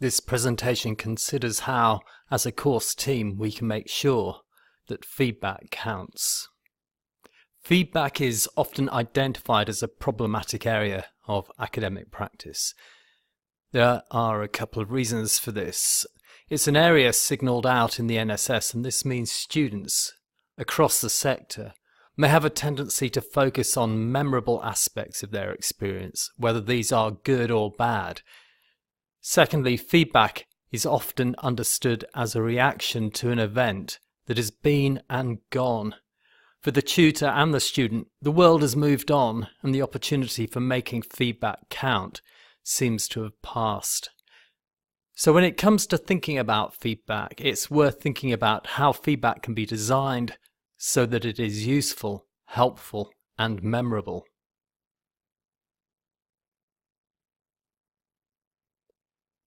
This presentation considers how, as a course team, we can make sure that feedback counts. Feedback is often identified as a problematic area of academic practice. There are a couple of reasons for this. It's an area signalled out in the NSS, and this means students across the sector may have a tendency to focus on memorable aspects of their experience, whether these are good or bad. Secondly, feedback is often understood as a reaction to an event that has been and gone. For the tutor and the student, the world has moved on, and the opportunity for making feedback count seems to have passed. So when it comes to thinking about feedback, it's worth thinking about how feedback can be designed so that it is useful, helpful, and memorable.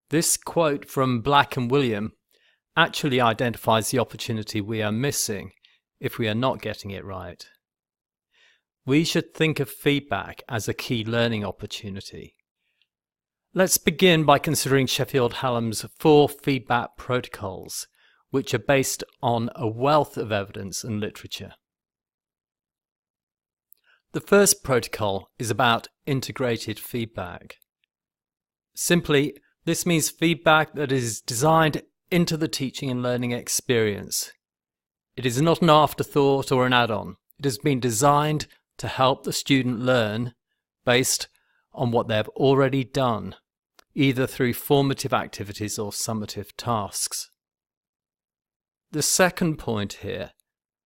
This quote from Black and William actually identifies the opportunity we are missing if we are not getting it right. We should think of feedback as a key learning opportunity. Let's begin by considering Sheffield Hallam's 4 feedback protocols, which are based on a wealth of evidence and literature. The first protocol is about integrated feedback. Simply, this means feedback that is designed into the teaching and learning experience. It is not an afterthought or an add-on. It has been designed to help the student learn based on what they have already done, either through formative activities or summative tasks. The second point here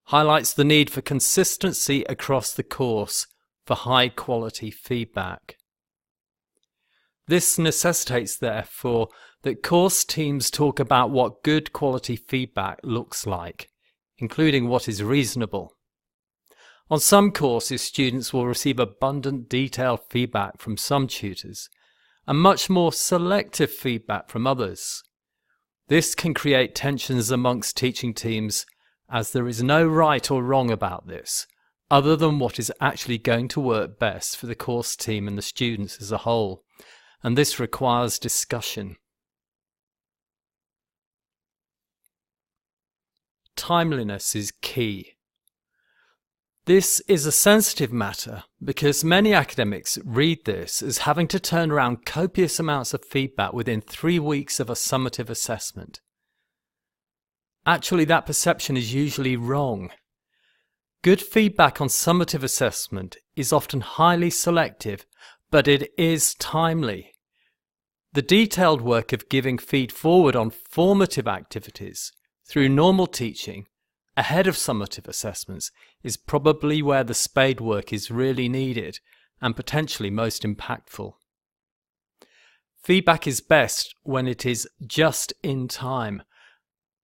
highlights the need for consistency across the course for high-quality feedback. This necessitates, therefore, that course teams talk about what good quality feedback looks like, including what is reasonable. On some courses, students will receive abundant detailed feedback from some tutors, and much more selective feedback from others. This can create tensions amongst teaching teams, as there is no right or wrong about this, other than what is actually going to work best for the course team and the students as a whole. And this requires discussion. Timeliness is key. This is a sensitive matter because many academics read this as having to turn around copious amounts of feedback within 3 weeks of a summative assessment. Actually, that perception is usually wrong. Good feedback on summative assessment is often highly selective, but it is timely. The detailed work of giving feed forward on formative activities through normal teaching ahead of summative assessments is probably where the spade work is really needed and potentially most impactful. Feedback is best when it is just in time,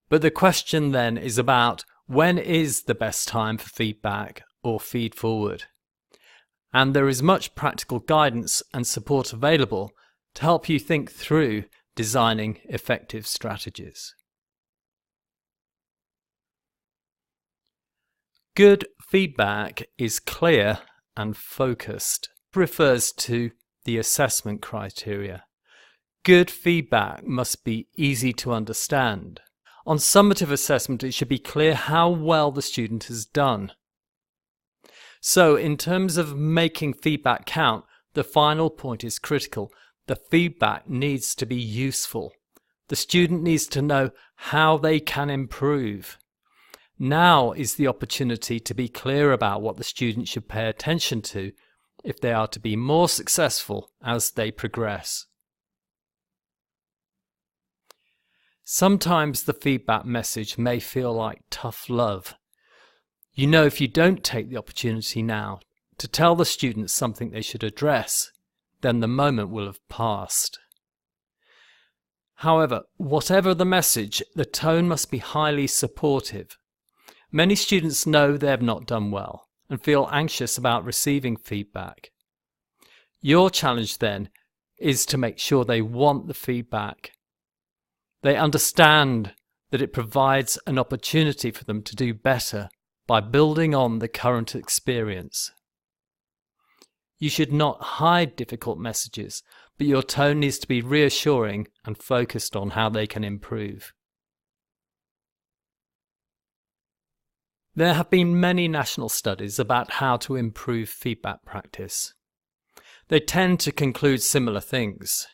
but the question then is about when is the best time for feedback or feed forward. And there is much practical guidance and support available to help you think through designing effective strategies. Good feedback is clear and focused. It refers to the assessment criteria. Good feedback must be easy to understand. On summative assessment, it should be clear how well the student has done. So, in terms of making feedback count, the final point is critical. The feedback needs to be useful. The student needs to know how they can improve. Now is the opportunity to be clear about what the student should pay attention to if they are to be more successful as they progress. Sometimes the feedback message may feel like tough love. You know, if you don't take the opportunity now to tell the students something they should address, then the moment will have passed. However, whatever the message, the tone must be highly supportive. Many students know they have not done well and feel anxious about receiving feedback. Your challenge then is to make sure they want the feedback. They understand that it provides an opportunity for them to do better by building on the current experience. You should not hide difficult messages, but your tone needs to be reassuring and focused on how they can improve. There have been many national studies about how to improve feedback practice. They tend to conclude similar things.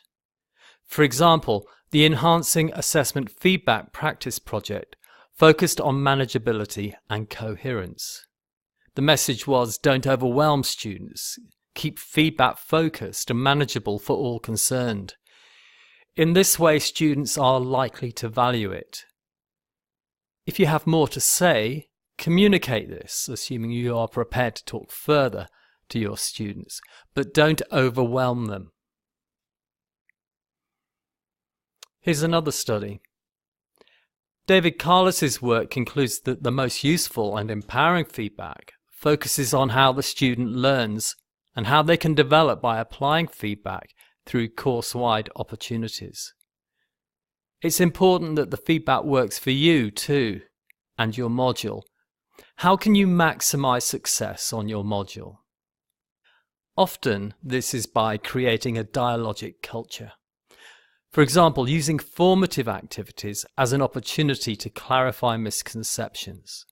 For example, the Enhancing Assessment Feedback Practice project focused on manageability and coherence. The message was, don't overwhelm students, keep feedback focused and manageable for all concerned. In this way, students are likely to value it. If you have more to say, communicate this, assuming you are prepared to talk further to your students, but don't overwhelm them. Here's another study. David Carles's work concludes that the most useful and empowering feedback focuses on how the student learns and how they can develop by applying feedback through course-wide opportunities. It's important that the feedback works for you too, and your module. How can you maximize success on your module? Often, this is by creating a dialogic culture. For example, using formative activities as an opportunity to clarify misconceptions.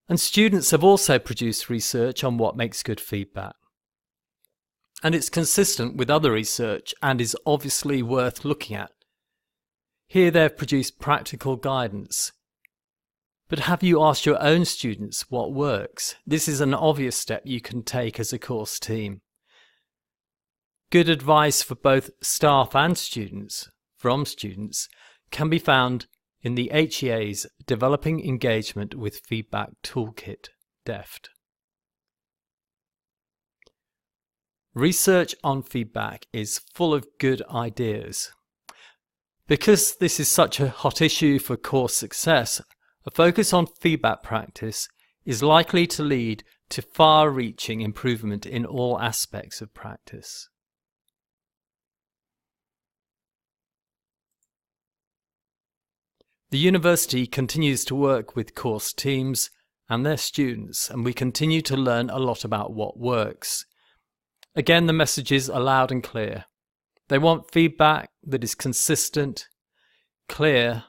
And students have also produced research on what makes good feedback. And it's consistent with other research and is obviously worth looking at. Here they've produced practical guidance. But have you asked your own students what works? This is an obvious step you can take as a course team. Good advice for both staff and students, from students, can be found in the HEA's Developing Engagement with Feedback Toolkit, DEFT. Research on feedback is full of good ideas. Because this is such a hot issue for course success, a focus on feedback practice is likely to lead to far-reaching improvement in all aspects of practice. The university continues to work with course teams and their students, and we continue to learn a lot about what works. Again, the messages are loud and clear. They want feedback that is consistent, clear,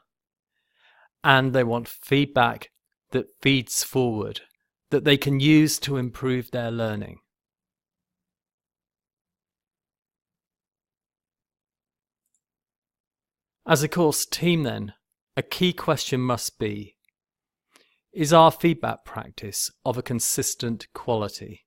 and they want feedback that feeds forward, that they can use to improve their learning. As a course team then, a key question must be, is our feedback practice of a consistent quality?